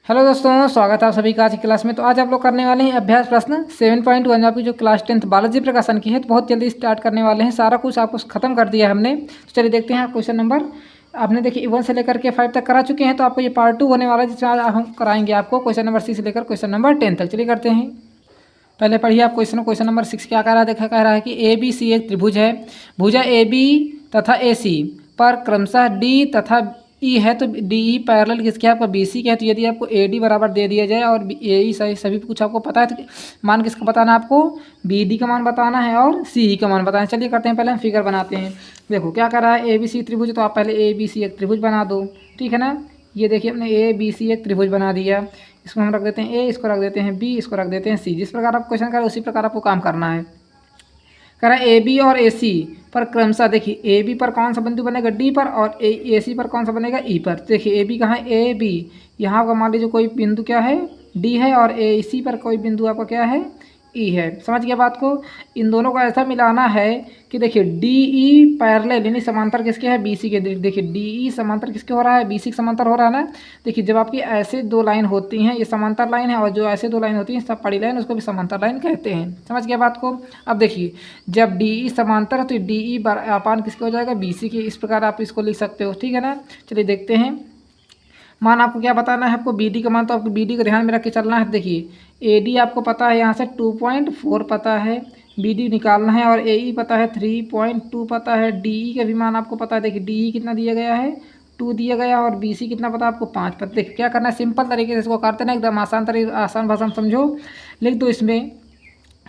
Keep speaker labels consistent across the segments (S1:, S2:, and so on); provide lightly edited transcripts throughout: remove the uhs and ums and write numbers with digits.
S1: Hello दोस्तों, स्वागत है आप सभी का आज की क्लास में। तो आज आप लोग करने वाले हैं अभ्यास प्रश्न 7.1 आपकी जो क्लास 10th बायोलॉजी प्रकाशन की है। तो बहुत जल्दी स्टार्ट करने वाले हैं, सारा कुछ आपको खत्म कर दिया है हमने। तो चलिए देखते हैं क्वेश्चन नंबर आपने देखिए 1 से लेकर के 5 तक करा चुके हैं। तो आपको ये पार्ट 2 होने वाला है, जिसमें हम कराएंगे आपको क्वेश्चन नंबर 6 से लेकर क्वेश्चन नंबर 10 तक। चलिए करते हैं। पहले पढ़िए आप क्वेश्चन नंबर 6 क्या कह रहा है। देखा कह रहा है कि ए बी सी एक त्रिभुज है। भुजा ए बी तथा ए सी पर क्रमशः डी तथा ई है। तो डी ई पैरेलल किसके आपका बी सी के है। तो यदि आपको ए डी बराबर दे दिया जाए और ए ई सभी कुछ आपको पता है, तो मान किसका बताना है आपको, बी डी का मान बताना है और सी ई का मान बताना है। चलिए करते हैं, पहले हम फिगर बनाते हैं। देखो क्या कर रहा है, ए बी सी त्रिभुज। तो आप पहले ए बी सी एक त्रिभुज बना दो, ठीक है ना। ये देखिए हमने ए बी सी एक त्रिभुज बना दिया। इसको हम रख देते हैं ए, इसको रख देते हैं बी, इसको रख देते हैं सी। जिस प्रकार आप क्वेश्चन करें उसी प्रकार आपको काम करना है। कह रहा है ए बी और ए सी पर क्रमशः, देखिए ए बी पर कौन सा बिंदु बनेगा, डी पर, और ए सी पर कौन सा बनेगा, ई पर। देखिए ए बी कहाँ है, ए बी यहाँ का मान लीजिए कोई बिंदु क्या है, डी है, और ए सी पर कोई बिंदु आपका क्या है, ई है। समझ गया बात को। इन दोनों को ऐसा मिलाना है कि देखिए डी ई पैरेलल यानी समांतर किसके है, बी सी के। देखिए डी ई समांतर किसके हो रहा है, बी सी के समांतर हो रहा है ना। देखिए जब आपकी ऐसे दो लाइन होती हैं, ये समांतर लाइन है, और जो ऐसे दो लाइन होती हैं सब पड़ी लाइन, उसको भी समांतर लाइन कहते हैं। समझ गया बात को। अब देखिए जब डी ई समांतर है तो डी ई अपान किसके हो जाएगा, बी सी के। इस प्रकार आप इसको लिख सकते हो, ठीक है ना। चलिए देखते हैं। मान आपको क्या बताना है, आपको बी डी का मान। तो आपको बी डी को ध्यान में रख के चलना है। देखिए ए डी आपको पता है, यहाँ से 2.4 पता है, बी डी निकालना है, और ए ई पता है 3.2 पता है, डी ई का भी मान आपको पता है। देखिए डी ई कितना दिया गया है, 2 दिया गया, और बी सी कितना पता है आपको, 5 पता। देखिए क्या करना है, सिंपल तरीके से इसको करते ना, एकदम आसान भाषा में समझो। लिख दो इसमें,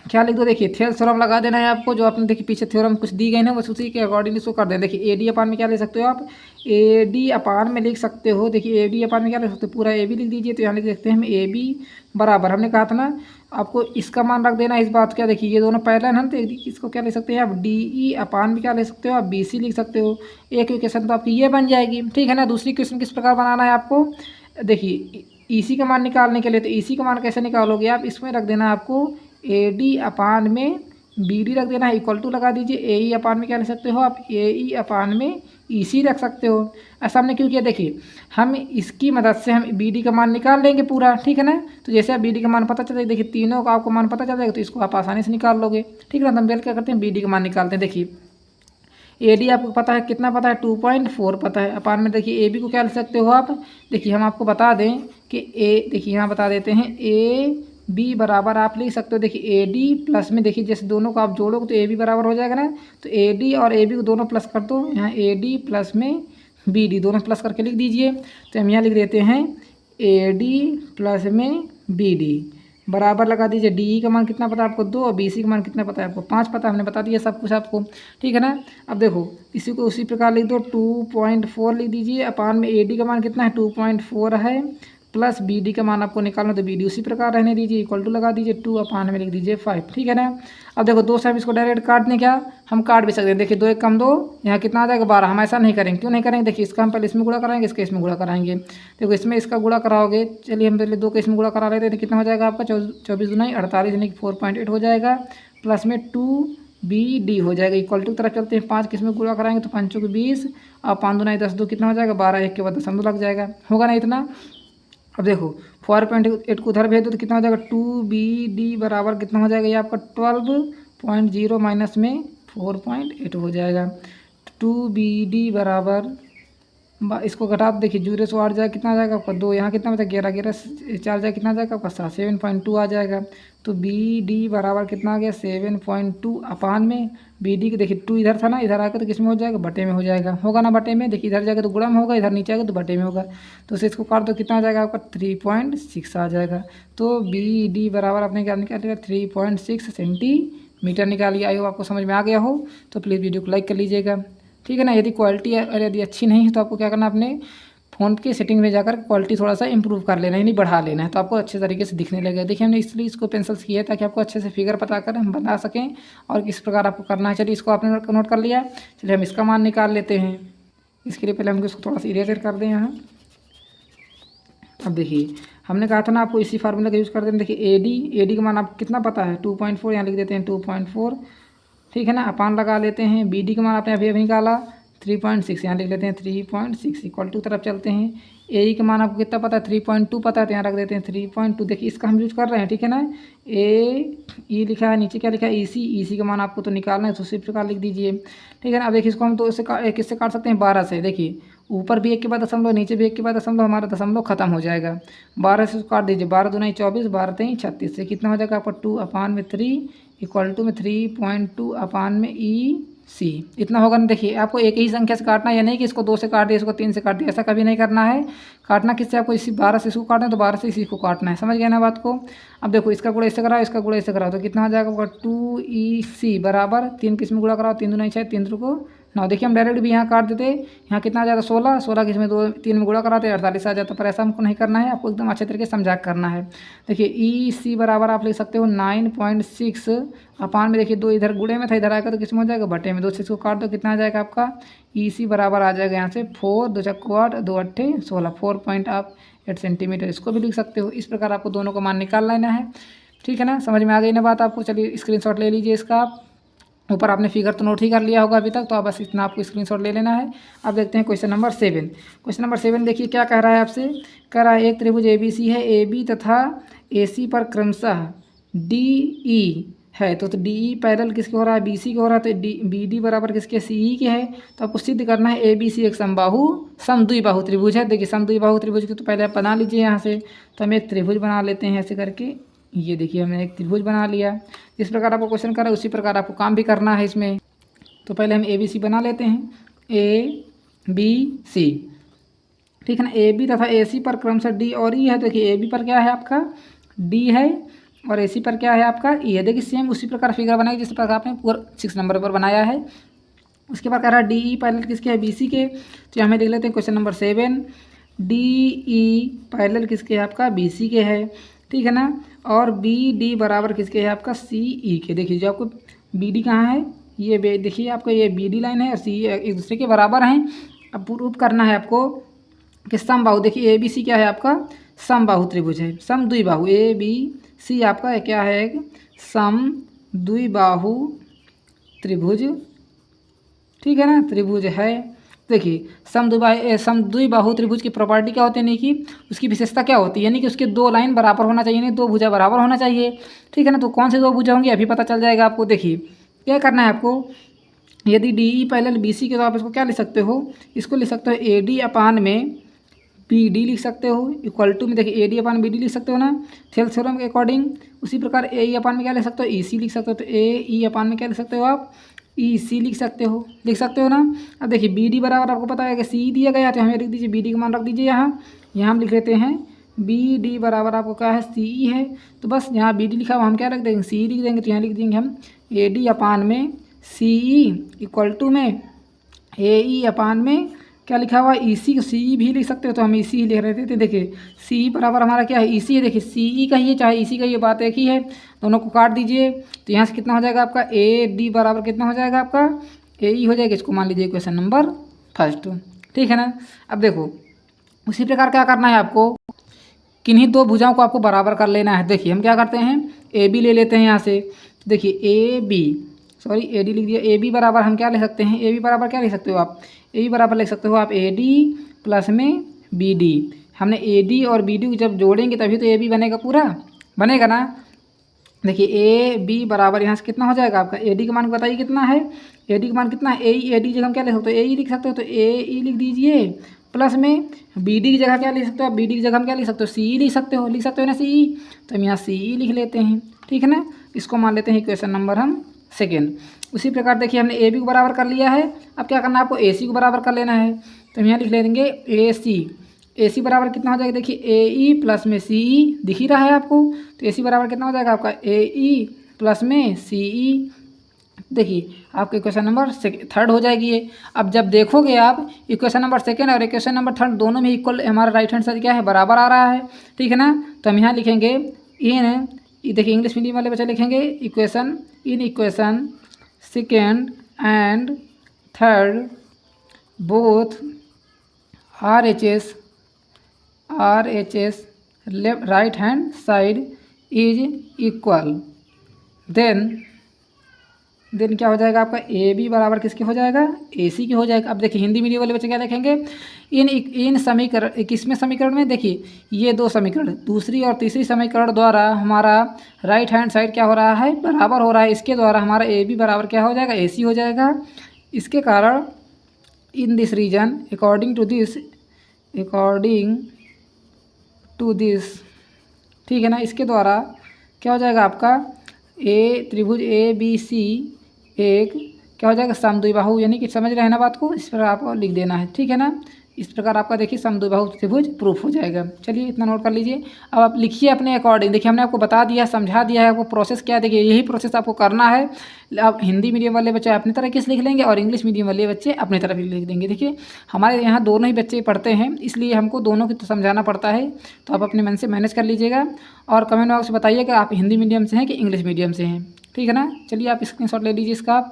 S1: क्या लिख दो, देखिए थ्योरम लगा देना है आपको। जो आपने देखिए पीछे थ्योरम कुछ दी गई ना, बस उसी के अकॉर्डिंग इसको कर दें। देखिए ए डी अपान में क्या ले सकते हो आप, ए डी अपान में लिख सकते हो। देखिए ए डी अपान में क्या लिख सकते हो, पूरा ए बी लिख दीजिए। तो यहाँ लिख सकते हैं हम ए बी बराबर, हमने कहा था ना आपको इसका मान रख देना इस बात क्या। देखिए ये दोनों पैरेलल हैं, तो इसको क्या ले सकते हैं आप, डी ई अपान में क्या ले सकते हो आप, बी सी लिख सकते हो। एक इक्वेशन तो आपकी ये बन जाएगी, ठीक है ना। दूसरी क्वेश्चन किस प्रकार बनाना है आपको, देखिए ई सी का मान निकालने के लिए, तो ई सी का मान कैसे निकालोगे आप, इसमें रख देना आपको ए डी अपान में बी डी रख देना है, इक्वल टू लगा दीजिए। ए ई अपान में क्या ले सकते हो आप, ए ई अपान में ई सी रख सकते हो। ऐसा हमने क्यों किया, देखिए हम इसकी मदद से हम बी डी का मान निकाल लेंगे पूरा, ठीक है ना। तो जैसे आप बी डी का मान पता चल जाएगा, देखिए तीनों का आपको मान पता चल जाएगा, तो इसको आप आसानी से निकाल लोगे, ठीक है ना। तो हम क्या करते हैं, बी डी का मान निकालते हैं। देखिए ए डी आपको पता है, कितना पता है, 2.4 पता है। अपान में देखिए ए बी को क्या ले सकते हो आप, देखिए हम आपको बता दें कि ए, देखिए यहाँ बता देते हैं, ए बी बराबर आप लिख सकते हो। देखिए ए डी प्लस में, देखिए जैसे दोनों को आप जोड़ोगे तो ए बी बराबर हो जाएगा ना। तो ए डी और ए बी को दोनों प्लस कर दो, यहाँ ए डी प्लस में बी डी दोनों प्लस करके लिख दीजिए। तो हम यहाँ लिख देते हैं ए डी प्लस में बी डी बराबर लगा दीजिए। डी ई का मान कितना पता है आपको, 2, और बी सी का मान कितना पता है आपको, 5 पता है। हमने बता दिया सब कुछ आपको, ठीक है ना। अब देखो इसी को उसी प्रकार लिख दो, 2.4 लिख दीजिए। अपान में ए डी का मान कितना है, 2.4 है, प्लस बी डी का मान आपको निकालना, तो बी डी उसी प्रकार रहने दीजिए, इक्वल टू लगा दीजिए, 2 अपान में लिख दीजिए 5, ठीक है ना। अब देखो 2 से हम इसको डायरेक्ट काट दें, क्या हम काट भी सकते हैं। देखिए 2 एक कम 2, यहाँ कितना आ जाएगा 12। हम ऐसा नहीं करेंगे, क्यों नहीं करेंगे, देखिए इसका हम पहले इसमें गुणा कराएंगे, इसके इसमें गुणा कराएंगे। देखो इसमें इसका गुणा कराओगे, चलिए हम पहले 2 के इसमें गुणा करा लेते हैं। तो कितना हो जाएगा आपका, 24 दूनी 48 यानी कि 4.8 हो जाएगा, प्लस में 2 बी डी हो जाएगा, इक्वल टू तरफ चलते हैं। 5 किसमें गुणा कराएंगे, तो 5 चौके 20, और 5 दूनी 10, 2 कितना हो जाएगा 12, 1 के बाद दशमलव लग जाएगा, होगा ना इतना। अब देखो 4.8 को उधर भेज दो तो कितना हो जाएगा, 2 बी डी बराबर कितना हो जाएगा, ये आपका 12.0 माइनस में 4.8 हो जाएगा। 2 बी डी बराबर, इसको घटा दो, देखिए 0 से 8 जाएगा, कितना आ जाएगा आपका 2, यहाँ कितना बचा 11, 11 से 4 जाएगा, कितना आ जाएगा आपका 7, 7.2 आ जाएगा। तो बी डी बराबर कितना आ गया, 7.2 अपान में बी डी के, देखिए 2 इधर था ना, इधर आकर तो किस में हो जाएगा, बटे में हो जाएगा, होगा ना बटे में। देखिए इधर जाएगा तो गुणा में होगा, इधर नीचे आएगा तो बटे में होगा। तो उसे इसको काट दो, कितना आ जाएगा आपका 3.6 आ जाएगा। तो बी डी बराबर आपने क्या निकालेगा, 3.6 सेंटीमीटर निकालिए। आई हो आपको समझ में आ गया हो तो प्लीज़ वीडियो को लाइक कर लीजिएगा, ठीक है ना। यदि क्वालिटी यदि अच्छी नहीं है तो आपको क्या करना, अपने फ़ोन के सेटिंग में जाकर क्वालिटी थोड़ा सा इंप्रूव कर लेना है, यानी बढ़ा लेना है, तो आपको अच्छे तरीके से दिखने लगेगा। देखिए हमने इसलिए इसको पेंसिल किया है ताकि आपको अच्छे से फिगर पता कर हम बता सकें और किस प्रकार आपको करना है। चलिए इसको आपने नोट कर लिया, चलिए हम इसका मान निकाल लेते हैं। इसके लिए पहले हम इसको थोड़ा सा इरेजर कर दें यहाँ। अब देखिए हमने कहा था ना आपको इसी फार्मूला का यूज़ कर दें। देखिए ए डी का मान आपको कितना पता है, 2.4, यहाँ लिख देते हैं 2.4, ठीक है ना। अपान लगा लेते हैं, बी डी का मान आपने अभी अभी निकाला 3.6 यहाँ लिख लेते हैं 3.6 इक्वल टू तरफ चलते हैं। ए ई का मान आपको कितना पता है 3.2 पता है, तो यहाँ रख देते हैं 3.2। देखिए इसका हम यूज कर रहे हैं, ठीक है ना। ए ई लिखा है, नीचे क्या लिखा है ई सी का मान आपको तो निकालना है, तो उसी प्रकार लिख दीजिए, ठीक है ना। अब देखिए इसको हम तो किससे काट सकते हैं 12 से। देखिए ऊपर भी 1 के बाद दशमलव, नीचे भी 1 के बाद दशमलव, हमारा दशमलव खत्म हो जाएगा। 12 से काट दीजिए, 12 दूनी 24, 12 3 36 से कितना हो जाएगा आपका 2/3 इक्वल टू में 3.2/E सी इतना होगा ना। देखिए आपको एक ही संख्या से काटना है, या नहीं कि इसको 2 से काट दिया, इसको 3 से काट दिया, ऐसा कभी नहीं करना है। काटना किससे, आपको इसी 12 से इसको काटना है तो 12 से इसी को काटना है, समझ गए ना बात को। अब देखो इसका गुणा इससे कराओ, इसका गुणा इससे कराओ, तो कितना हो जाएगा आपका 2EC बराबर 3 किस में गुणा कराओ, 3 दूनी 6, 3 को 9। देखिए हम डायरेक्ट भी यहाँ काट देते, यहाँ कितना आ जाता 16, 16 किस में 2 3 में गुणा कराते 48 आ जाता, पर ऐसा हमको नहीं करना है, आपको एकदम अच्छे तरीके से समझा करना है। देखिए EC बराबर आप लिख सकते हो 9.6 अपान में, देखिए 2 इधर गुणे में था, इधर आएगा तो किस में हो जाएगा बटे में, 2 से इसको काट दो, कितना आ जाएगा आपका EC बराबर आ जाएगा यहाँ से 4 2 चक्को 8 2 8 16 4.8 सेंटीमीटर। इसको भी लिख सकते हो। इस प्रकार आपको दोनों का मान निकाल लेना है, ठीक है ना। समझ में आ गई ना बात आपको। चलिए स्क्रीनशॉट ले लीजिए इसका। आप ऊपर आपने फिगर तो नोट ही कर लिया होगा अभी तक, तो आप बस इतना आपको स्क्रीनशॉट ले लेना है। अब देखते हैं क्वेश्चन नंबर 7। क्वेश्चन नंबर 7 देखिए क्या कह रहा है आपसे। कह रहा है एक त्रिभुज ABC है, AB तथा AC पर क्रमशः DE है, तो DE पैरेलल किसके हो रहा है, BC के हो रहा है, तो BD बराबर किसके CE के है। तो आपको सिद्ध करना है ABC एक समद्विबाहु त्रिभुज है। देखिए समद्विबाहु त्रिभुज की तो पहले आप बना लीजिए यहाँ से। तो हम एक त्रिभुज बना लेते हैं ऐसे करके, ये देखिए हमने एक त्रिभुज बना लिया। जिस प्रकार आपको क्वेश्चन कर रहा है उसी प्रकार आपको काम भी करना है इसमें। तो पहले हम ABC बना लेते हैं, ABC, ठीक है ना। AB तथा AC पर क्रमशः D और E है। देखिए AB पर क्या है आपका D है, और AC पर क्या है आपका E है। देखिए सेम उसी प्रकार फिगर बनाएगी जिस प्रकार आपने पूरा 6 नंबर पर बनाया है। उसके बाद कह रहा है DE पैरेलल किसके है, BC के। तो यहाँ में देख लेते हैं क्वेश्चन नंबर 7, DE पैरेलल किसके है आपका BC के है, ठीक है ना। और BD बराबर किसके है आपका CE के। देखिए जो आपको BD कहाँ है, ये देखिए आपको ये BD लाइन है और CE एक दूसरे के बराबर हैं। अब प्रूव करना है आपको कि समबाहु, देखिए ABC क्या है आपका समबाहु त्रिभुज है, समद्विबाहु ABC आपका क्या है, एक समद्विबाहु त्रिभुज, ठीक है ना, त्रिभुज है। देखिए समद्विबाहु त्रिभुज की प्रॉपर्टी क्या होती है, यानी कि उसकी विशेषता क्या होती है, यानी कि उसके 2 लाइन बराबर होना चाहिए, यानी 2 भुजा बराबर होना चाहिए, ठीक है ना। तो कौन से 2 भुजा होंगे अभी पता चल जाएगा आपको। देखिए क्या करना है आपको, यदि DE पैरेलल BC के तो आप इसको क्या लिख सकते हो, इसको लिख सकते हो AD अपान में BD लिख सकते हो इक्वल टू में, देखिए AD अपान BD लिख सकते हो ना थ्योरम के अकॉर्डिंग। उसी प्रकार AE अपान में क्या लिख सकते हो, EC लिख सकते हो, तो AE अपान में क्या लिख सकते हो आप EC लिख सकते हो ना। अब देखिए BD बराबर आपको पता है कि CE दिया गया, तो हमें लिख दीजिए BD का मान रख दीजिए यहाँ हम लिख लेते हैं BD बराबर आपको क्या है CE है। तो बस यहाँ BD लिखा हुआ हम क्या रख देंगे CE लिख देंगे, तो यहाँ लिख देंगे हम AD अपान में CE इक्वल टू में AE अपान में क्या लिखा हुआ EC, CE भी लिख सकते हो, तो हम EC ही लिख रहे थे। देखिए CE बराबर हमारा क्या है EC है। देखिए CE का ही है चाहे EC का, ये बात एक ही है, दोनों को काट दीजिए। तो यहाँ से कितना हो जाएगा आपका AD बराबर कितना हो जाएगा आपका AE हो जाएगा। इसको मान लीजिए क्वेश्चन नंबर 1, ठीक है ना। अब देखो उसी प्रकार क्या करना है आपको, किन्हीं 2 भुजाओं को आपको बराबर कर लेना है। देखिए हम क्या करते हैं AB ले लेते हैं यहाँ से। देखिए AD लिख दिया। AB बराबर हम क्या लिख सकते हैं, AB बराबर क्या लिख सकते हो आप, AB बराबर लिख सकते हो आप AD प्लस में BD। हमने AD और BD को जब जोड़ेंगे तभी तो AB बनेगा, पूरा बनेगा ना। देखिए AB बराबर यहाँ से कितना हो जाएगा आपका, AD का मान बताइए कितना है, AD का मान कितना है AD जगह हम क्या लिख सकते हो AE लिख सकते हो, तो AE लिख दीजिए प्लस में BD की जगह क्या लिख सकते हो आप, BD की जगह हम क्या लिख सकते हो CE लिख सकते हो ना CE। तो हम यहाँ CE लिख लेते हैं, ठीक है ना। इसको मान लेते हैं क्वेश्चन नंबर हम 2। उसी प्रकार देखिए हमने AB को बराबर कर लिया है। अब क्या करना है आपको AC को बराबर कर लेना है। तो हम यहाँ लिख लेंगे AC बराबर कितना हो जाएगा, देखिए AE प्लस में CE दिख ही रहा है आपको। तो AC बराबर कितना हो जाएगा आपका AE प्लस में CE। देखिए आपके क्वेश्चन नंबर 3 हो जाएगी ये। अब जब देखोगे आप इक्वेशन नंबर 2 और इक्वेशन नंबर 3 दोनों में इक्वल हमारा राइट हैंड साइड क्या है बराबर आ रहा है, ठीक है ना। तो हम यहाँ लिखेंगे देखिए इंग्लिश मीडियम वाले बच्चे लिखेंगे equation 2 and 3 both RHS left right hand side is equal, then then क्या हो जाएगा आपका ए बी बराबर किसके हो जाएगा, ए सी के हो जाएगा। अब देखिए हिंदी मीडियम वाले बच्चे क्या लिखेंगे, इन समीकरण, किसमें समीकरण में, देखिए ये दो समीकरण, दूसरी और तीसरी समीकरण द्वारा हमारा राइट हैंड साइड क्या हो रहा है, बराबर हो रहा है, इसके द्वारा हमारा ए बी बराबर क्या हो जाएगा, ए सी हो जाएगा। इसके कारण in this reason according to this, ठीक है ना, इसके द्वारा क्या हो जाएगा आपका ए त्रिभुज ए बी सी एक क्या हो जाएगा समद्विबाहु, यानी कि समझ रहे हैं ना बात को, इस पर आपको लिख देना है, ठीक है ना। इस प्रकार आपका देखिए समद्विबाहु त्रिभुज प्रूफ हो जाएगा। चलिए इतना नोट कर लीजिए। अब आप लिखिए अपने अकॉर्डिंग। देखिए हमने आपको बता दिया, समझा दिया है आपको प्रोसेस क्या है, देखिए यही प्रोसेस आपको करना है। अब हिंदी मीडियम वाले बच्चे अपनी तरह किस लिख लेंगे और इंग्लिश मीडियम वाले बच्चे अपनी तरफ लिख देंगे। देखिए हमारे यहाँ दोनों ही बच्चे पढ़ते हैं, इसलिए हमको दोनों को समझाना पड़ता है, तो आप अपने मन से मैनेज कर लीजिएगा और कमेंट बॉक्स में बताइए कि आप हिंदी मीडियम से हैं कि इंग्लिश मीडियम से हैं, ठीक है ना। चलिए आप स्क्रीनशॉट ले लीजिए इसका,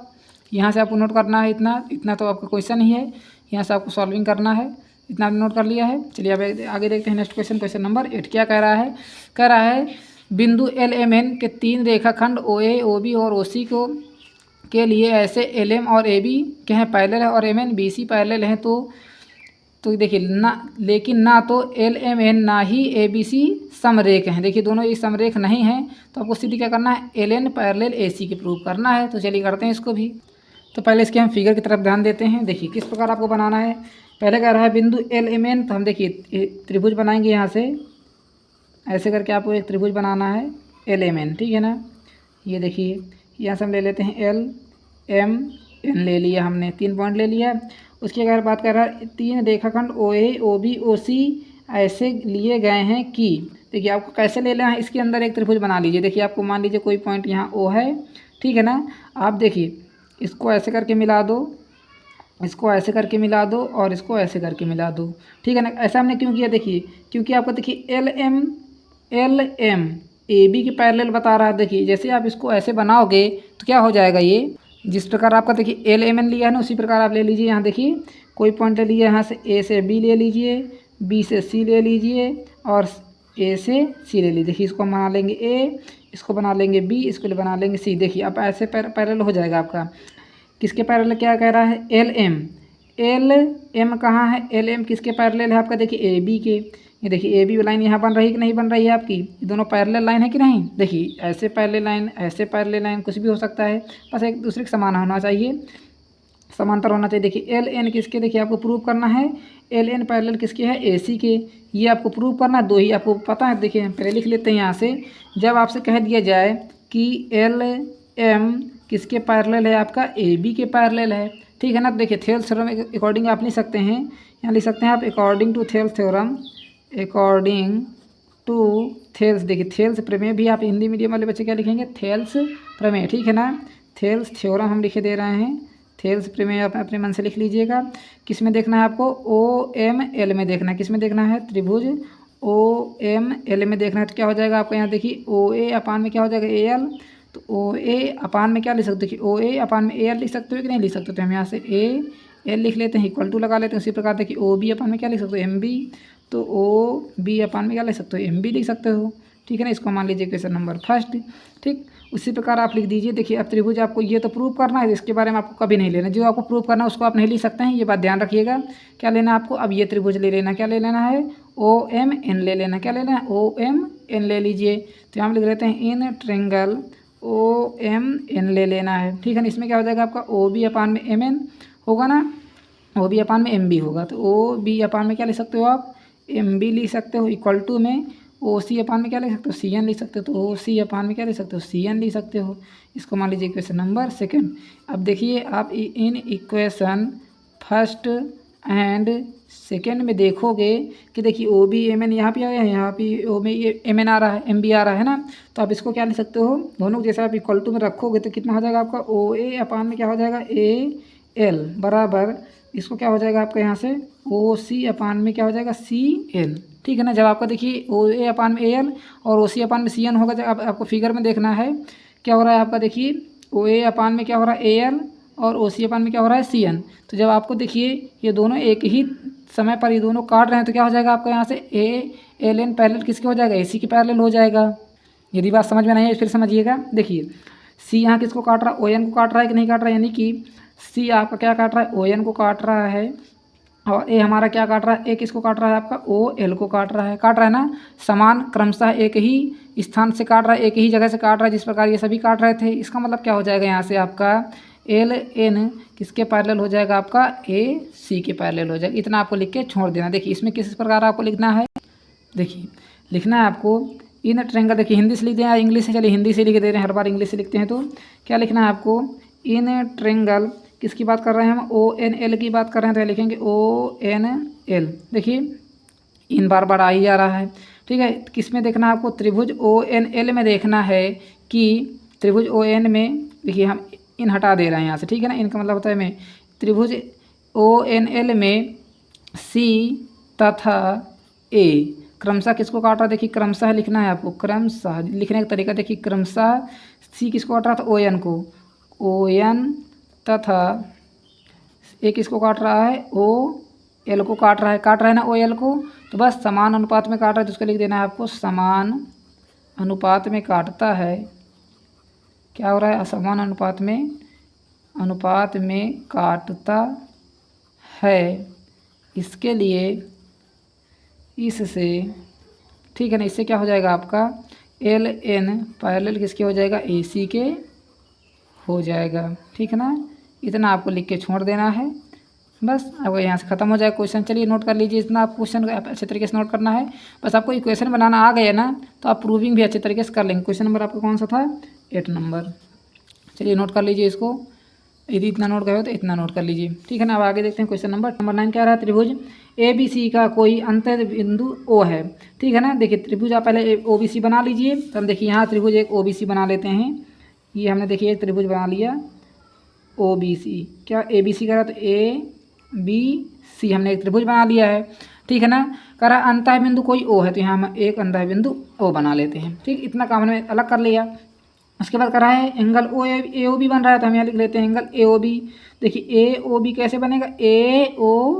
S1: यहाँ से आपको नोट करना है, इतना तो आपका क्वेश्चन ही है, यहाँ से आपको सॉल्विंग करना है, इतना नोट कर लिया है। चलिए अब आगे देखते हैं नेक्स्ट क्वेश्चन, क्वेश्चन नंबर 8 क्या कह रहा है। कह रहा है बिंदु एल एम एन के 3 रेखाखंड ओ ए ओ बी और ओ सी को के लिए ऐसे एल एम और ए बी के हैं पैरेलल है और M N B C parallel हैं, तो देखिए लेकिन ना तो एल एम एन ना ही ए बी सी समरेख हैं। देखिए दोनों ये समरेख नहीं हैं, तो आपको सीधी क्या करना है, एल एन पैरेलल ए सी के प्रूव करना है। तो चलिए करते हैं इसको भी। तो पहले इसके हम फिगर की तरफ ध्यान देते हैं। देखिए किस प्रकार आपको बनाना है। पहले कह रहा है बिंदु एल एम एन, तो हम देखिए त्रिभुज बनाएंगे, यहाँ से ऐसे करके आपको एक त्रिभुज बनाना है एल एम एन, ठीक है ना। ये देखिए यहाँ से हम ले लेते हैं एल एम एन, ले लिया हमने, 3 पॉइंट ले लिया। उसकी अगर बात कर रहा है 3 रेखाखंड ओ ए ओ बी ओ सी ऐसे लिए गए हैं कि, देखिए आपको कैसे ले लेना है, इसके अंदर एक त्रिभुज बना लीजिए। देखिए आपको मान लीजिए कोई पॉइंट यहाँ ओ है, ठीक है ना। आप देखिए इसको ऐसे करके मिला दो, इसको ऐसे करके मिला दो और इसको ऐसे करके मिला दो, ठीक है ना। ऐसा हमने क्यों किया, देखिए क्योंकि आपको देखिए एल एम ए बी के पैरेलल बता रहा है। देखिए जैसे आप इसको ऐसे बनाओगे तो क्या हो जाएगा, ये जिस प्रकार आपका देखिए एल एम एन लिया है ना, उसी प्रकार आप ले लीजिए। यहाँ देखिए कोई पॉइंट ले लीजिए, यहाँ से ए से बी ले लीजिए, बी से सी ले लीजिए और ए से सी ले लीजिए। देखिए इसको हम बना लेंगे ए, इसको बना लेंगे बी, इसको बना लेंगे सी। देखिए अब ऐसे पैरेलल हो जाएगा आपका। किसके पैरेलल क्या कह रहा है, एल एम कहाँ है, एल एम किसके पैरेलल है आपका, देखिए ए बी के। ये देखिए ए बी लाइन यहाँ बन रही कि नहीं बन रही है आपकी, ये दोनों पैरेलल लाइन है कि नहीं। देखिए ऐसे पैरेलल लाइन, ऐसे पैरेलल लाइन, कुछ भी हो सकता है, बस एक दूसरे के समान होना चाहिए, समांतर होना चाहिए। देखिए एल एन किसके, देखिए आपको प्रूव करना है एल एन पैरेलल किसके है, ए सी के। ये आपको प्रूव करना है, दो ही आपको पता है। देखिए पहले लिख लेते हैं यहाँ से। जब आपसे कह दिया जाए कि एल एम किसके पैरेलल है, आपका ए बी के पैरेलल है, ठीक है ना। देखिए थेल्स थ्योरम अकॉर्डिंग आप लिख सकते हैं, यहाँ लिख सकते हैं आप according to Thales theorem, according to Thales. देखिए थेल्स प्रमेय भी आप हिंदी मीडियम वाले बच्चे क्या लिखेंगे, थेल्स प्रमेय, ठीक है ना। थेल्स थ्योरम हम लिखे दे रहे हैं, थेल्स प्रमेय आप अपने मन से लिख लीजिएगा। किस में देखना है आपको, ओ एम एल में देखना है। किस में देखना है, त्रिभुज ओ एम एल में देखना है। तो क्या हो जाएगा आपका, यहाँ देखिए ओ ए अपान में क्या हो जाएगा, ए एल। तो ओ ए अपान में क्या लिख सकते हो, देखिए ओ ए अपान में ए एल लिख सकते हो कि नहीं लिख सकते हो। तो हम यहाँ से ए एल लिख लेते हैं, इक्वल टू लगा लेते हैं। उसी प्रकार देखिए ओ बी अपान में क्या लिख सकते हो, एम बी। तो ओ बी अपान में क्या लिख सकते हो, एम बी लिख सकते हो, ठीक है ना। इसको मान लीजिए क्वेश्चन नंबर 1, ठीक। उसी प्रकार आप लिख दीजिए। देखिए अब त्रिभुज आपको ये तो प्रूव करना है, इसके बारे में आपको कभी नहीं लेना। जो आपको प्रूव करना है उसको आप नहीं लिख सकते हैं, ये बात ध्यान रखिएगा। क्या लेना है आपको, अब ये त्रिभुज ले लेना, क्या ले लेना है, ओ एम एन ले लेना। क्या लेना है, ओ एम एन ले लीजिए। तो हम लिख लेते हैं in triangle O M N ले लेना है, ठीक है ना। इसमें क्या हो जाएगा आपका, ओ बी अपान में एम एन होगा ना, ओ बी अपान में एम बी होगा। तो ओ बी अपान में क्या लिख सकते हो आप, एम बी लिख सकते हो, इक्वल टू में ओ सी अपान में क्या लिख सकते हो, सी एन लिख सकते हो। तो ओ सी अपान में क्या लिख सकते हो, सी एन लिख सकते हो। इसको मान लीजिए क्वेश्चन नंबर 2। अब देखिए आप इन इक्वेशन 1 एंड 2 में देखोगे कि देखिए ओ बी एम एन यहाँ पे आया है, यहाँ पे ओ में ये एम एन आ रहा है, एम बी आ रहा है ना। तो आप इसको क्या लिख सकते हो, दोनों को जैसे आप इक्वल टू में रखोगे तो कितना हो जाएगा आपका, ओ ए अपान में क्या हो जाएगा, ए एल बराबर, इसको क्या हो जाएगा आपका यहाँ से ओ सी अपान में क्या हो जाएगा, सी एल, ठीक है ना। जब आपका देखिए ओ ए अपान में ए एल और ओ सी अपान में सी एन होगा, जब आपको फिगर में देखना है क्या हो रहा है आपका, देखिए ओ ए अपान में क्या हो रहा है, ए एल, और ओ सी अपान में क्या हो रहा है, सी एन। तो जब आपको देखिए ये दोनों एक ही समय पर ये दोनों काट रहे हैं, तो क्या हो जाएगा आपका यहाँ से ए एल एन पैरेलल किसके हो जाएगा, ए सी के पैरेलल हो जाएगा। यदि बात समझ में नहीं है फिर समझिएगा। देखिए सी यहाँ किसको काट रहा है, ओ एन को काट रहा है कि नहीं काट रहा है, यानी कि सी आपका क्या काट रहा है, ओ एन को काट रहा है, और ए हमारा क्या काट रहा है, ए किसको काट रहा है आपका, ओ एल को काट रहा है ना। समान क्रमशः एक ही स्थान से काट रहा है, एक ही जगह से काट रहा है, जिस प्रकार ये सभी काट रहे थे। इसका मतलब क्या हो जाएगा यहाँ से आपका एल एन किसके पैरेलल हो जाएगा, आपका ए सी के पैरेलल हो जाएगा। इतना आपको लिख के छोड़ देना। देखिए इसमें किस प्रकार आपको लिखना है, देखिए लिखना है आपको इन ट्रेंगल, देखिए हिंदी से लिख दें या इंग्लिश से, चलिए हिंदी से लिख दे रहे हैं, हर बार इंग्लिश से लिखते हैं। तो क्या लिखना है आपको, इन ट्रेंगल किसकी बात कर रहे हैं हम, ओ एन एल की बात कर रहे हैं, तो लिखेंगे ओ एन एल। देखिए इन बार बार आ ही जा रहा है, ठीक है। किस में देखना है आपको, त्रिभुज ओ एन एल में देखना है कि त्रिभुज ओ एन में, देखिए हम इन हटा दे रहे हैं यहाँ से, ठीक है ना। इनका मतलब होता है में त्रिभुज ओ एन एल में सी तथा ए क्रमशः किसको काट रहा है, देखिए क्रमशः लिखना है आपको, क्रमशः लिखने का तरीका देखिए, क्रमशः सी किसको काट रहा था, ओ एन को, ओ एन तथा ए किसको काट रहा है, ओ एल को काट रहा है ना, ओ एल को। तो बस समान अनुपात में काट रहा है, तो उसको लिख देना है आपको समान अनुपात में काटता है। क्या हो रहा है, असमान अनुपात में काटता है। इसके लिए इससे, ठीक है ना, इससे क्या हो जाएगा आपका एल एन पैरेलल किसके हो जाएगा, ए सी के हो जाएगा, ठीक है ना। इतना आपको लिख के छोड़ देना है, बस अब यहाँ से ख़त्म हो जाएगा क्वेश्चन। चलिए नोट कर लीजिए, इतना आप क्वेश्चन अच्छे तरीके से नोट करना है। बस आपको इक्वेशन बनाना आ गया ना, तो आप प्रूविंग भी अच्छे तरीके से कर लेंगे। क्वेश्चन नंबर आपका कौन सा था, 8 नंबर। चलिए नोट कर लीजिए इसको, यदि इतना नोट गए हो तो इतना नोट कर लीजिए, ठीक है ना। अब आगे देखते हैं क्वेश्चन नंबर 9 क्या रहा है, त्रिभुज ए बी सी का कोई अंतर बिंदु ओ है, ठीक है ना। देखिए त्रिभुज आप पहले ओ बी सी बना लीजिए। तो हम देखिए यहाँ त्रिभुज एक ओ बी सी बना लेते हैं। ये हमने देखिए एक त्रिभुज बना लिया ओ बी सी, क्या ए बी सी करा, तो ए बी सी हमने एक त्रिभुज बना लिया है, ठीक है ना। करा अंतः बिंदु कोई ओ है, तो यहाँ हम एक अंतः बिंदु ओ बना लेते हैं, ठीक। इतना काम हमने अलग कर लिया। उसके बाद करा है एंगल ओ ए ओ बी बन रहा है, तो हम यहाँ लिख लेते हैं एंगल ए ओ बी। देखिए ए ओ बी कैसे बनेगा, ए ओ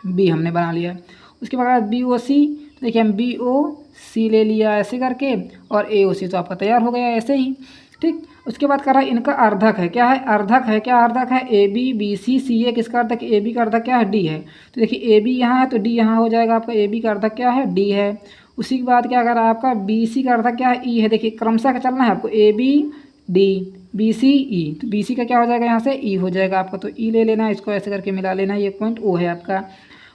S1: बी हमने बना लिया। उसके बाद बी ओ सी, तो देखिए हम बी ओ सी ले लिया ऐसे करके, और ए ओ सी तो आपका तैयार हो गया ऐसे ही, ठीक। उसके बाद करा इनका अर्धक है, क्या है, अर्धक है, क्या अर्धक है, ए बी बी सी सी ए किसका अर्धक, ए बी का अर्धक क्या है, डी है। तो देखिए ए बी यहाँ है तो डी यहाँ हो जाएगा आपका, ए बी का अर्धक क्या है, डी है। उसी के बाद क्या करा आपका, बी सी का अर्धक क्या है, ई है। देखिए क्रमशः का चलना है आपको, A B D B C E, तो बी सी का क्या हो जाएगा यहाँ से, ई हो जाएगा आपका, तो ई ले लेना है, इसको ऐसे करके मिला लेना है, ये पॉइंट ओ है आपका।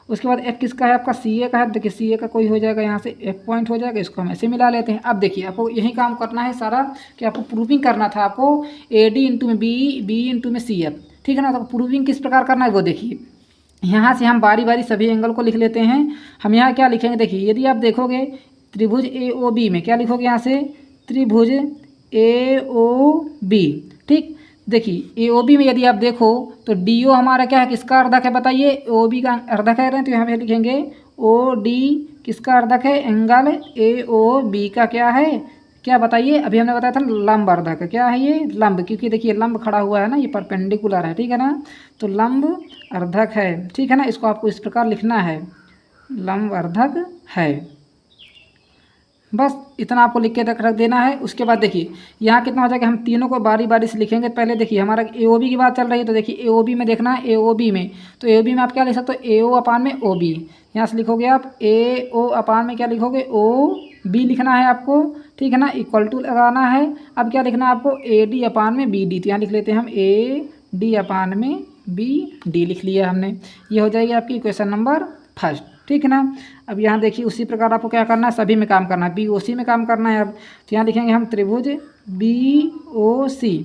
S1: उसके बाद एफ किसका है आपका, सी ए का है। देखिए सी ए का कोई हो जाएगा यहाँ से एफ पॉइंट हो जाएगा, इसको हम ऐसे मिला लेते हैं। अब देखिए आपको यही काम करना है सारा, कि आपको प्रूविंग करना था आपको ए डी इंटू में बी, बी इंटू में सी एफ, ठीक है ना। तो प्रूविंग किस प्रकार करना है वो देखिए, यहाँ से हम बारी बारी सभी एंगल को लिख लेते हैं। हम यहाँ क्या लिखेंगे, देखिए यदि आप देखोगे त्रिभुज ए ओ बी में क्या लिखोगे, यहाँ से त्रिभुज ए ओ बी, ठीक। देखिए ए ओ बी में यदि आप देखो तो डी ओ हमारा क्या है, किसका अर्धक है बताइए, ओ बी का अर्धक है रहे हैं, तो यहाँ पे लिखेंगे ओ डी किसका अर्धक है, एंगल ए ओ बी का क्या है, क्या बताइए, अभी हमने बताया था लंब अर्धक है, क्या है ये, लंब, क्योंकि देखिए लंब खड़ा हुआ है ना, ये परपेंडिकुलर है, ठीक है ना, तो लंब अर्धक है, ठीक है ना। इसको आपको इस प्रकार लिखना है, लंब अर्धक है। बस इतना आपको लिख के रख देना है। उसके बाद देखिए यहाँ कितना हो जाएगा, हम तीनों को बारी बारी से लिखेंगे। पहले देखिए हमारा ए ओ बी की बात चल रही है, तो देखिए ए ओ बी में देखना है, ए ओ बी में, तो ए ओ बी में आप क्या लिख सकते हो, ए ओ अपान में ओ बी, यहाँ से लिखोगे आप ए ओ अपान में क्या लिखोगे, ओ बी लिखना है आपको, ठीक है ना, इक्वल टू लगाना है। अब क्या लिखना है आपको, ए डी अपान में बी डी, तो यहाँ लिख लेते हैं हम ए डी अपान में बी डी लिख लिया हमने। ये हो जाएगी आपकी इक्वेशन नंबर फर्स्ट, ठीक है ना। अब यहाँ देखिए उसी प्रकार आपको क्या करना है, सभी में काम करना है, बी ओ सी में काम करना है। अब तो यहाँ लिखेंगे हम त्रिभुज बी ओ सी,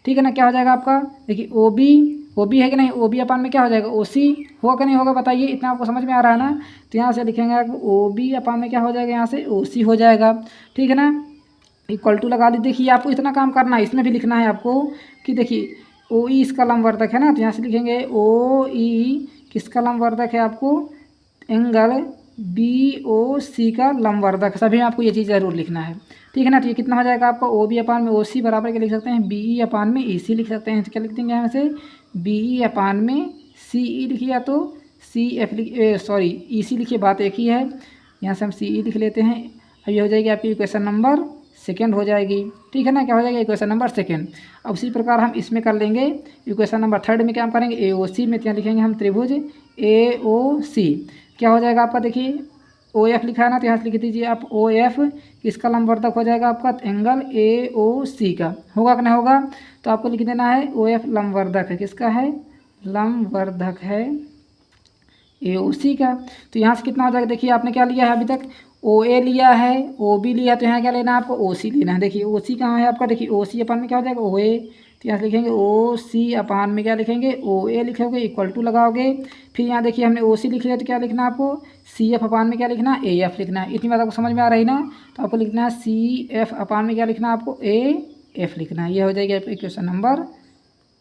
S1: ठीक है ना। क्या हो जाएगा आपका, देखिए ओ बी है कि नहीं, ओ बी अपान में क्या हो जाएगा, ओ सी होगा कि नहीं होगा बताइए, इतना आपको समझ में आ रहा है ना। तो यहाँ से लिखेंगे आपको ओ बी अपान में क्या हो जाएगा, यहाँ से ओ सी हो जाएगा, ठीक है ना, इक्वल टू लगा दी। देखिए आपको इतना काम करना है, इसमें भी लिखना है आपको कि देखिए ओ ई इसका लंबवर्धक है ना, तो यहाँ से लिखेंगे ओ ई किसका लंबवर्धक है, आपको एंगल बी ओ सी का लंबवर्धक, सभी में आपको ये चीज़ जरूर लिखना है, ठीक है ना। तो ये कितना हो जाएगा आपका, ओ बी अपान में ओ सी बराबर क्या लिख सकते हैं, बी ई अपान में ई सी लिख सकते हैं। तो क्या लिख देंगे यहाँ से, बी ई अपान में सी ई लिखिए, या तो सी एफ सॉरी ई सी लिखिए, बात एक ही है। यहाँ से हम सी ई लिख लेते हैं। अब ये हो जाएगी आपकी इक्वेशन नंबर सेकेंड हो जाएगी। ठीक है ना, क्या हो जाएगा इक्वेशन नंबर सेकेंड। अब उसी प्रकार हम इसमें कर लेंगे इक्वेशन नंबर थर्ड में। क्या हम करेंगे AOC में क्या लिखेंगे हम त्रिभुज AOC। क्या हो जाएगा आपका, देखिए OF लिखा है ना, तो यहाँ से लिख दीजिए आप OF, किसका लंबवर्धक हो जाएगा आपका एंगल AOC का। होगा कि नहीं होगा, तो आपको लिख देना है OF लंबवर्धक है, किसका है लंबवर्धक है AOC का। तो यहाँ से कितना हो जाएगा, देखिए आपने क्या लिया है अभी तक OA लिया है, OB लिया, तो यहाँ क्या लेना है आपको OC लेना है। देखिए OC कहाँ है आपका, देखिए OC अपान में क्या हो जाएगा OA, तो यहाँ से लिखेंगे OC अपान में क्या लिखेंगे OA लिखोगे, इक्वल टू लगाओगे। फिर यहाँ देखिए हमने OC लिख लिया, तो क्या लिखना है आपको CF अपान में क्या लिखना है AF लिखना है। इतनी बात आपको समझ में आ रही ना, तो आपको लिखना है CF अपान में क्या लिखना है आपको AF लिखना है। ये हो जाएगी इक्वेशन नंबर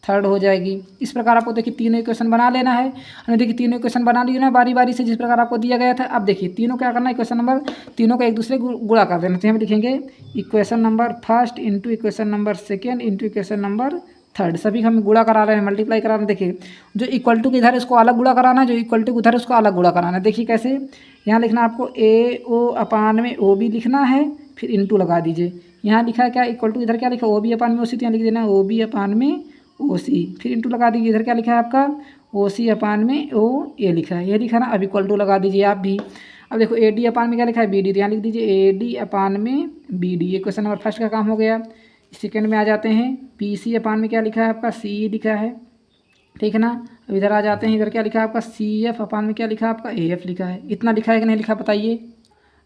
S1: थर्ड हो जाएगी। इस प्रकार आपको देखिए तीनों इक्वेशन बना लेना है। हमने देखिए तीनों इक्वेशन बना लिए ना बारी बारी से, जिस प्रकार आपको दिया गया था। अब देखिए तीनों क्या करना है, इक्वेशन नंबर तीनों का एक दूसरे गुणा कर देना। तो हम लिखेंगे equation number first into equation number second into equation number third, सभी हम गुणा करा रहे हैं, मल्टीप्लाई करा रहे हैं। देखिए जो इक्वल टू के इधर इसको अलग गुणा कराना है, जो इक्वल टू उधर उसको अलग गुणा कराना है। देखिए कैसे, यहाँ लिखना आपको AO अपान में OB लिखना है, फिर इंटू लगा दीजिए। यहाँ लिखा है क्या इक्वल टू, इधर क्या लिखा OB अपान में OC, तो यहाँ लिख देना OB अपान में OC, फिर इंटू लगा दीजिए। इधर क्या लिखा है आपका OC अपान में OA लिखा है, ये लिखा ना। अब इक्वल टू लगा दीजिए आप भी। अब देखो AD अपान में क्या लिखा है BD, तो यहाँ लिख दीजिए AD अपान में BD। ये क्वेश्चन नंबर फर्स्ट का काम हो गया। सेकेंड में आ जाते हैं PC अपान में क्या लिखा है आपका CE लिखा है, ठीक है ना। अब इधर आ जाते हैं, इधर क्या लिखा है आपका CF अपान में क्या लिखा है आपका AF लिखा है। इतना लिखा है कि नहीं लिखा बताइए।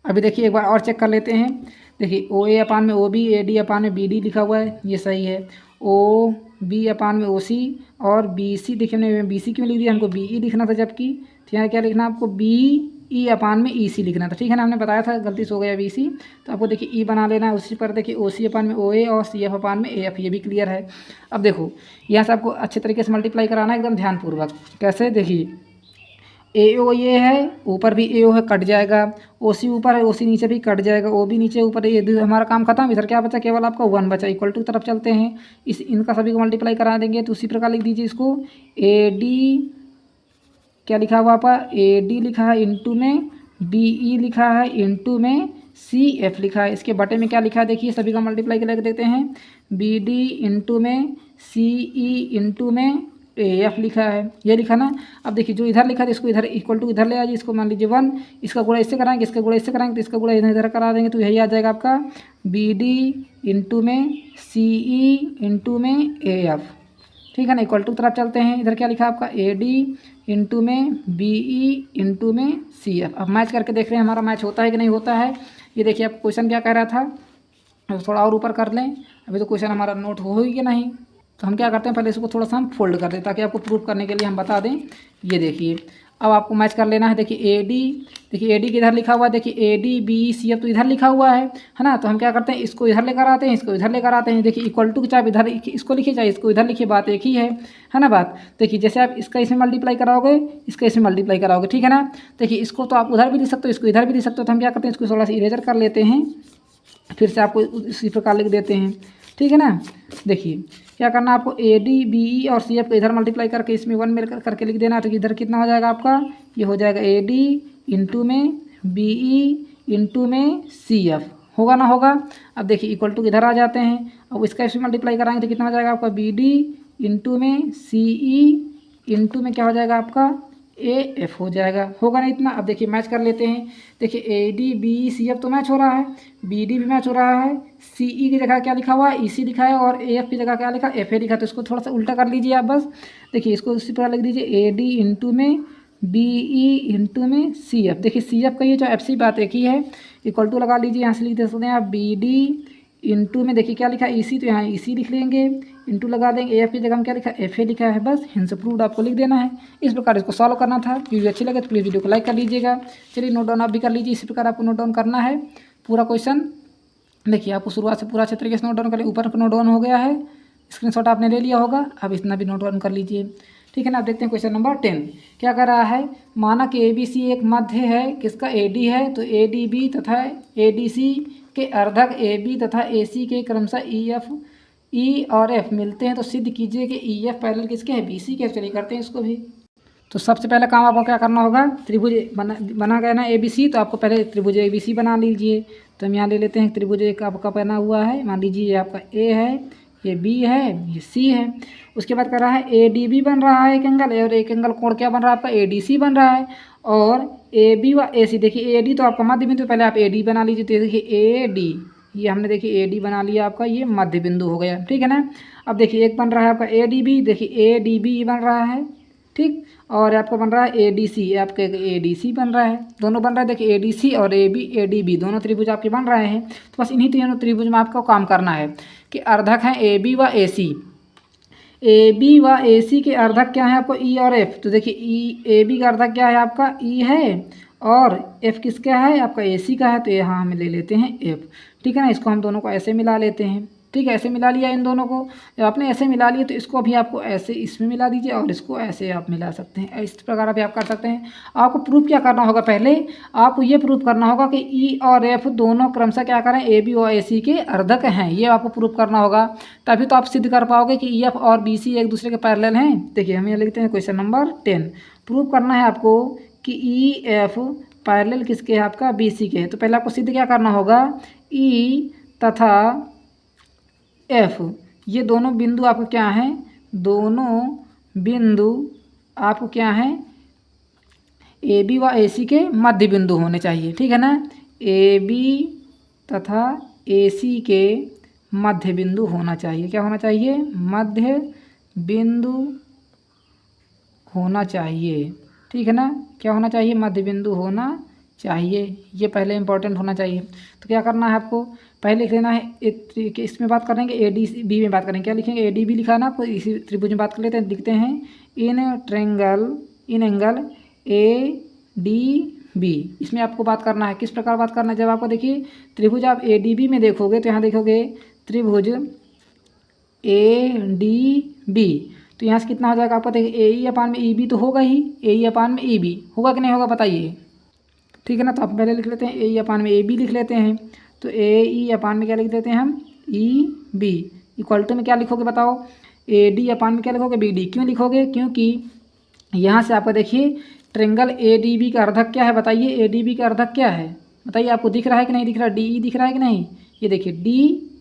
S1: अभी देखिए एक बार और चेक कर लेते हैं। देखिए OA अपान में OB, AD अपान में BD लिखा हुआ है, ये सही है। OB अपान में OC और BC, देखिए हमने BC क्यों लिख दिया, हमको BE लिखना था जबकि, तो यहाँ क्या लिखना आपको BE अपान में EC लिखना था। ठीक है ना, हमने बताया था गलती से हो गया BC, तो आपको देखिए E बना लेना है। उसी पर देखिए OC अपान में OA और CF अपान में AF, ये भी क्लियर है। अब देखो यहाँ से आपको अच्छे तरीके से मल्टीप्लाई कराना है एकदम ध्यानपूर्वक। कैसे, देखिए AO ये है, ऊपर भी AO है, कट जाएगा। OC ऊपर है, OC नीचे भी कट जाएगा। OB नीचे ऊपर है, ये हमारा काम खत्म। इधर क्या बचा, केवल आपका 1 बचा। इक्वल टू की तरफ चलते हैं, इनका सभी को मल्टीप्लाई करा देंगे। तो उसी प्रकार लिख दीजिए इसको AD, क्या लिखा हुआ आपका AD लिखा है इंटू में BE लिखा है इंटू में CF लिखा है। इसके बटे में क्या लिखा है, देखिए सभी का मल्टीप्लाई करके देखते हैं। BD इंटू में CE इंटू में AF लिखा है, ये लिखा ना। अब देखिए जो इधर लिखा है इसको इधर इक्वल टू इधर ले आइए, इसको मान लीजिए 1, इसका गुणा इससे कराएंगे, इसका गुणा इससे कराएंगे, तो इसका गुणा इधर इधर करा देंगे, तो यही आ जाएगा आपका BD इंटू में CE इंटू में AF। ठीक है ना, इक्वल टू तरफ चलते हैं। इधर क्या लिखा है आपका AD इंटू में BE इंटू में CF। अब मैच करके देख रहे हैं हमारा मैच होता है कि नहीं होता है। ये देखिए आप क्वेश्चन क्या कह रहा था, थोड़ा और ऊपर कर लें। अभी तो क्वेश्चन हमारा नोट हो ही कि नहीं, तो हम क्या करते हैं पहले इसको थोड़ा सा हम फोल्ड कर दें ताकि आपको प्रूफ करने के लिए हम बता दें। ये देखिए अब आपको मैच कर लेना है। देखिए AD, देखिए AD किधर लिखा हुआ है, देखिए AD BE CF तो इधर लिखा हुआ है ना। तो हम क्या करते हैं, इसको इधर लेकर आते हैं, इसको इधर लेकर आते हैं। देखिए इक्वल टू चाहे इधर इसको लिखिए चाहे इसको इधर लिखिए, बात एक ही है ना बात। देखिए जैसे आप इसका इसमें मल्टीप्लाई कराओगे, इसका इसमें मल्टीप्लाई कराओगे, ठीक है ना। देखिए इसको तो आप उधर भी लिख सकते हो, इसको इधर भी लिख सकते हो। तो हम क्या करते हैं, इसको थोड़ा सा इरेजर कर लेते हैं, फिर से आपको इसी प्रकार लिख देते हैं, ठीक है ना। देखिए क्या करना है आपको AD BE और CF को इधर मल्टीप्लाई करके इसमें 1 में करके लिख देना। तो इधर कितना हो जाएगा आपका, ये हो जाएगा AD इंटू में BE इंटू में CF, होगा ना होगा। अब देखिए इक्वल टू इधर आ जाते हैं, अब इसका इसमें मल्टीप्लाई कराएंगे तो कितना हो जाएगा आपका BD इंटू में CE इंटू में क्या हो जाएगा आपका AF हो जाएगा, होगा ना इतना। अब देखिए मैच कर लेते हैं। देखिए AD BE CF तो मैच हो रहा है, BD भी मैच हो रहा है, CE की जगह क्या लिखा हुआ है EC लिखा है, और AF की जगह क्या लिखा है FA लिखा। तो इसको थोड़ा सा उल्टा कर लीजिए आप बस। देखिए इसको उसी प्रकार लिख दीजिए AD इंटू में BE इंटू में CF। देखिए CF का ये जो FC बात एक ही है, इक्वल टू लगा लीजिए। यहाँ से लिख दे सकते हैं आप BD इंटू में देखिए क्या लिखा है EC, तो यहाँ EC लिख लेंगे, इंटू लगा देंगे। AF की जगह हम क्या लिखा है FA लिखा है, बस हिंस प्रूव्ड आपको लिख देना है। इस प्रकार इसको सॉल्व करना था। वीडियो अच्छी लगे तो प्लीज़ वीडियो को लाइक कर लीजिएगा। चलिए नोट डाउन आप भी कर लीजिए, इसी प्रकार आपको नोट डाउन करना है पूरा क्वेश्चन। देखिए आपको शुरुआत से पूरा अच्छे तरीके से नोट डाउन कर लिया, ऊपर नोट डाउन हो गया है, स्क्रीनशॉट आपने ले लिया होगा। अब इतना भी नोट डाउन कर लीजिए, ठीक है ना। आप देखते हैं क्वेश्चन नंबर 10 क्या कर रहा है। माना कि ABC एक मध्य है, किसका AD है, तो ADB तथा ADC के अर्धक AB तथा AC के क्रमशः E और F मिलते हैं, तो सिद्ध कीजिए कि EF पैरेलल किसके है, BC के। चलिए करते हैं इसको भी। तो सबसे पहले काम आपको क्या करना होगा, त्रिभुज बना गया ना ABC, तो आपको पहले त्रिभुज ABC बना लीजिए। तो हम यहाँ ले लेते हैं त्रिभुज एक आपका बना हुआ है, मान लीजिए ये आपका ए है, ये बी है, ये सी है। उसके बाद कर रहा है ए डी बी बन रहा है एक एंगल, और एक एंगल कोण क्या बन रहा है आपका ए डी सी बन रहा है। और ए बी व ए सी, देखिए ए डी तो आपका मध्य बिंदु, पहले आप ए डी बना लीजिए। तो देखिए ए डी, ये हमने देखिए ए डी बना लिया आपका, ये मध्य बिंदु हो गया, ठीक है ना। अब देखिए एक बन रहा है आपका ए डी बी, देखिए ए डी बी बन रहा है, ठीक। और आपका बन रहा है ए डी सी, आपके ए डी सी बन रहा है, दोनों बन रहा है। देखिए ए डी सी और ए डी बी दोनों त्रिभुज आपके बन रहे हैं। तो बस इन्हीं तीनों त्रिभुज में आपको काम करना है कि अर्धक हैं ए बी व ए सी। ए बी व ए सी के अर्धक क्या है आपको ई और एफ। तो देखिए ई ए बी का अर्धक क्या है आपका ई है, और एफ किसका है आपका ए सी का है। तो यहाँ हम ले लेते हैं एफ, ठीक है ना। इसको हम दोनों को ऐसे मिला लेते हैं, ठीक है। ऐसे मिला लिया इन दोनों को, जब आपने ऐसे मिला लिया तो इसको अभी आपको ऐसे इसमें मिला दीजिए, और इसको ऐसे आप मिला सकते हैं। इस प्रकार अभी आप कर सकते हैं। आपको प्रूफ क्या करना होगा, पहले आपको ये प्रूफ करना होगा कि ई और एफ दोनों क्रमशः क्या करें ए बी और ए सी के अर्धक हैं, ये आपको प्रूफ करना होगा। तभी तो आप सिद्ध कर पाओगे कि ई एफ और बी सी एक दूसरे के पैरेलल हैं। देखिए हम ये लिखते हैं क्वेश्चन नंबर 10। प्रूफ करना है आपको कि ई एफ पैरेलल किसके है आपका बी सी के है। तो पहले आपको सिद्ध क्या करना होगा, ई तथा एफ ये दोनों बिंदु आपको क्या हैं, दोनों बिंदु आपको क्या हैं ए बी व ए सी के मध्य बिंदु होने चाहिए, ठीक है ना। ए बी तथा ए सी के मध्य बिंदु होना चाहिए। क्या होना चाहिए, मध्य बिंदु होना चाहिए, ठीक है ना। क्या होना चाहिए, मध्य बिंदु होना चाहिए, ये पहले इंपॉर्टेंट होना चाहिए। तो क्या करना है आपको, पहले लिख लेना है इसमें बात करेंगे ए डी बी में बात करेंगे। क्या लिखेंगे, ए डी बी लिखा ना आपको, इसी त्रिभुज में बात कर लेते हैं। लिखते हैं इन एंगल ए डी बी। इसमें आपको बात करना है, किस प्रकार बात करना है। जब आपको देखिए त्रिभुज आप ए डी बी में देखोगे तो यहाँ देखोगे त्रिभुज ए डी बी, तो यहाँ से कितना हो जाएगा आपको, देखिए ए ई अपान में ई बी तो होगा ही, ए ई अपान में ई बी होगा कि नहीं होगा बताइए, ठीक है ना। तो आप पहले लिख लेते हैं ए ई अपान में ए बी लिख लेते हैं। तो ए ई अपान में क्या लिख देते हैं हम, ई बी इक्वल टू में क्या लिखोगे बताओ, ए डी अपान में क्या लिखोगे, बी डी। क्यों लिखोगे, क्योंकि यहाँ से आपको देखिए ट्रेंगल ए डी बी का अर्धक क्या है बताइए, ए डी बी का अर्धक क्या है बताइए, आपको दिख रहा है कि नहीं दिख रहा, डी ई दिख रहा है कि नहीं, ये देखिए डी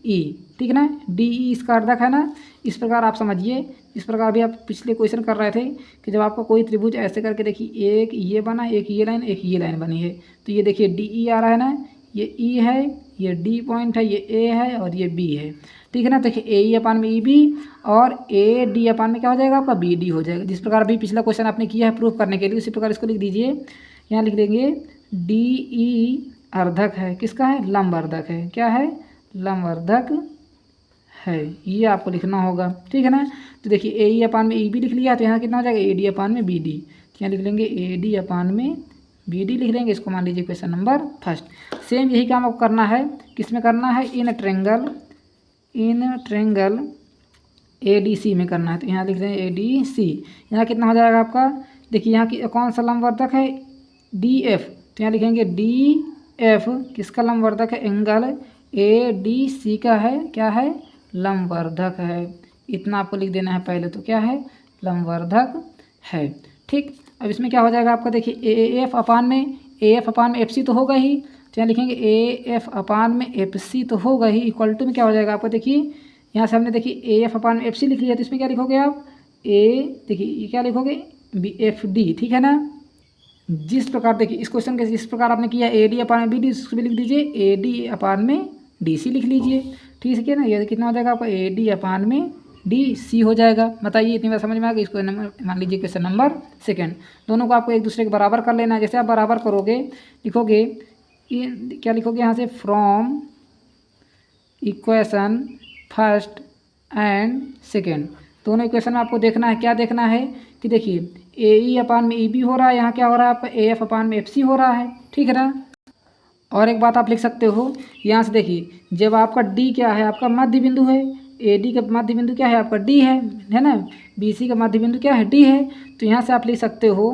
S1: ई, ठीक है ना, डी ई इसका अर्धक है ना। इस प्रकार आप समझिए, इस प्रकार भी आप पिछले क्वेश्चन कर रहे थे कि जब आपका कोई त्रिभुज ऐसे करके देखिए एक ये बना, एक ये लाइन, एक ये लाइन बनी है, तो ये देखिए डी ई आ रहा है ना, ये ई है, ये डी पॉइंट है, ये ए है और ये बी है, ठीक है ना। देखिए ए ई अपान में ई बी और ए डी अपान में क्या हो जाएगा आपका बी डी हो जाएगा। जिस प्रकार अभी पिछला क्वेश्चन आपने किया है प्रूफ करने के लिए, उसी प्रकार इसको लिख दीजिए। यहाँ लिख देंगे डी ई अर्धक है, किसका है, लंब अर्धक है, क्या है, लंब अर्धक है, ये आपको लिखना होगा, ठीक है ना। तो देखिए ए ई अपान में ई बी लिख लिया, तो यहाँ कितना हो जाएगा ए डी अपान में बी डी। यहाँ लिख लेंगे ए डी अपान में बी डी लिख लेंगे, इसको मान लीजिए क्वेश्चन नंबर फर्स्ट। सेम यही काम आपको करना है, किस में करना है, in triangle A D C में करना है। तो यहाँ लिख दें ए डी सी। यहाँ कितना हो जाएगा आपका, देखिए यहाँ की कौन सा लंबवर्धक है, डी एफ। तो यहाँ लिखेंगे डी एफ किसका लंबवर्धक है, एंगल ए डी सी का है, क्या है, लंबवर्धक है। इतना आपको लिख देना है पहले, तो क्या है, लंबवर्धक है, ठीक। अब इसमें क्या हो जाएगा आपका, देखिए ए एफ अपान में एफ सी तो होगा ही, तो यहाँ लिखेंगे ए एफ अपान में एफ सी तो होगा ही, इक्वल टू में क्या हो जाएगा आपको, देखिए यहाँ से हमने देखिए ए एफ अपान में एफ सी लिख लिया, तो इसमें क्या लिखोगे आप, ए देखिए ये क्या लिखोगे, बी एफ डी, ठीक है ना। जिस प्रकार देखिए इस क्वेश्चन के जिस प्रकार आपने किया ए डी अपान में बी डी, उसको भी लिख दीजिए ए डी अपान में डी सी लिख लीजिए, ठीक है ना। ये कितना हो जाएगा आपका, ए डी अपान में डी सी हो जाएगा। बताइए इतनी बार समझ में आ गई। इसको नंबर मान लीजिए क्वेश्चन नंबर सेकंड। दोनों को आपको एक दूसरे के बराबर कर लेना है। जैसे आप बराबर करोगे, लिखोगे क्या लिखोगे यहाँ से, from equation first and second. दोनों इक्वेशन में आपको देखना है, क्या देखना है कि देखिए ए ई अपान में ई बी हो रहा है, यहाँ क्या हो रहा है आपका ए एफ अपान में एफ सी हो रहा है, ठीक है ना। और एक बात आप लिख सकते हो यहाँ से, देखिए जब आपका डी क्या है, आपका मध्य बिंदु है, ए डी का मध्य बिंदु क्या है आपका डी है ना, बी सी का मध्य बिंदु क्या है, डी है। तो यहाँ से आप लिख सकते हो,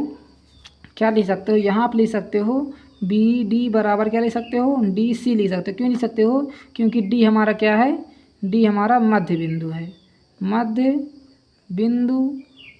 S1: क्या लिख सकते हो, यहाँ आप लिख सकते हो बी डी बराबर क्या लिख सकते हो, डी सी लिख सकते हो। क्यों लिख सकते हो, क्योंकि डी हमारा क्या है, डी हमारा मध्य बिंदु है, मध्य बिंदु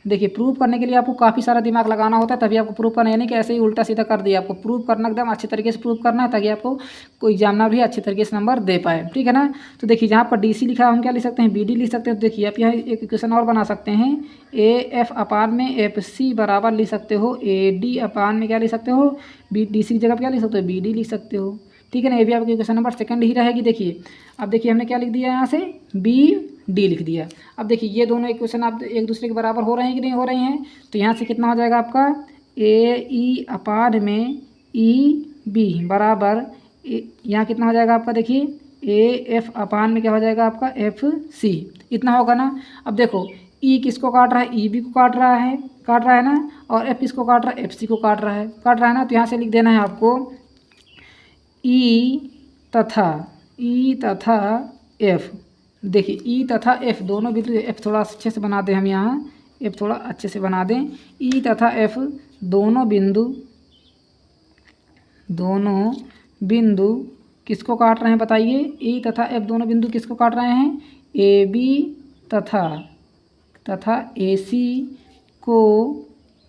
S1: देखिए प्रूव करने के लिए आपको काफ़ी सारा दिमाग लगाना होता है, तभी आपको प्रूव करना है, यानी कि ऐसे ही उल्टा सीधा कर दिया। आपको प्रूव करना एकदम अच्छे तरीके से प्रूव करना है, ताकि आपको कोई एग्जामिनर भी अच्छे तरीके से नंबर दे पाए, ठीक है ना। तो देखिए जहाँ पर डी सी लिखा है हम क्या लिख सकते हैं, बी डी लिख सकते हैं। तो देखिए आप यहाँ एक इक्वेशन और बना सकते हैं, ए एफ अपान में एफ सी बराबर लिख सकते हो ए डी अपान में क्या लिख सकते हो, बी डी सी की जगह क्या लिख सकते हो, बी डी लिख सकते हो, ठीक है ना। ये भी आपकी क्वेश्चन नंबर सेकंड ही रहेगी। देखिए अब देखिए हमने क्या लिख दिया यहाँ से, बी डी लिख दिया। अब देखिए ये दोनों इक्वेशन आप एक दूसरे के बराबर हो रहे हैं कि नहीं हो रहे हैं, तो यहाँ से कितना हो जाएगा आपका, ए ई अपान में ई बी बराबर यहाँ कितना हो जाएगा आपका, देखिए ए एफ अपान में क्या हो जाएगा आपका, एफ सी, इतना होगा ना। अब देखो ई किसको काट रहा है, ई बी को काट रहा है ना, और एफ किसको काट रहा है, एफ सी को काट रहा है ना। तो यहाँ से लिख देना है आपको ई तथा एफ। देखिए ई तथा एफ दोनों बिंदु, एफ थोड़ा अच्छे से बना दें हम यहाँ, एफ थोड़ा अच्छे से बना दें। ई तथा एफ दोनों बिंदु किसको काट रहे हैं बताइए, ई तथा एफ दोनों बिंदु किसको काट रहे हैं, ए बी तथा ए सी को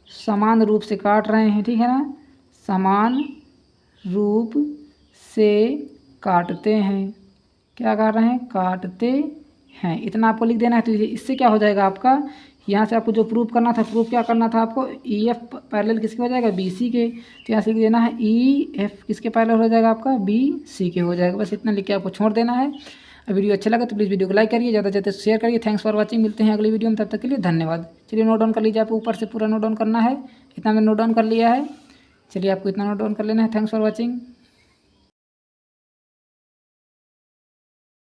S1: समान रूप से काट रहे हैं, ठीक है ना, समान रूप से काटते हैं। क्या कर रहे हैं, काटते हैं, इतना आपको लिख देना है। तो इससे क्या हो जाएगा आपका, यहाँ से आपको जो प्रूव करना था, प्रूव क्या करना था आपको, ई एफ पैरेलल किसके हो जाएगा, बी सी के। तो यहाँ से लिख देना है ई एफ किसके पैरेलल हो जाएगा आपका, बी सी के हो जाएगा। बस इतना लिख के आपको छोड़ देना है। वीडियो अच्छा लगा तो प्लीज़ वीडियो को लाइक करिए, ज़्यादा से ज़्यादा शेयर करिए। थैंक्स फॉर वॉचिंग, मिलते हैं अगली वीडियो में, तब तक के लिए धन्यवाद। चलिए नोट डाउन कर लीजिए, आपको ऊपर से पूरा नोट डाउन करना है, इतना मैंने नोट डाउन कर लिया है। चलिए आपको इतना नोट डाउन कर लेना है। Thanks for watching.